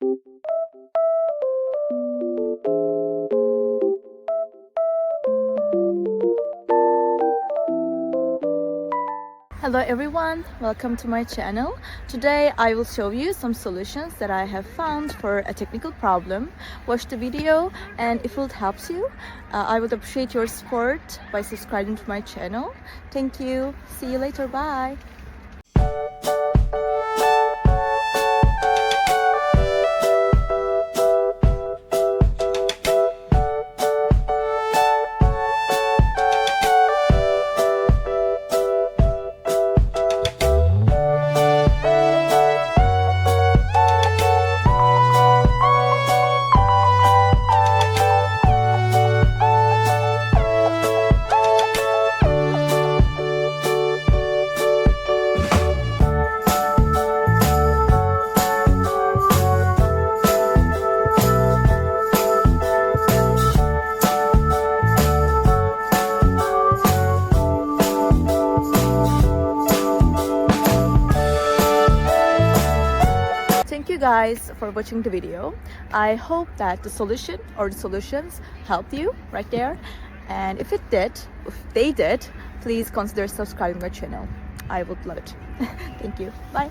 Hello everyone, welcome to my channel. Today I will show you some solutions that I have found for a technical problem. Watch the video, and if it helps you, I would appreciate your support by subscribing to my channel. Thank you. See you later. Bye. Thank you guys for watching the video. I hope that the solution or the solutions helped you right there. And if they did, please consider subscribing my channel. I would love it. Thank you. Bye.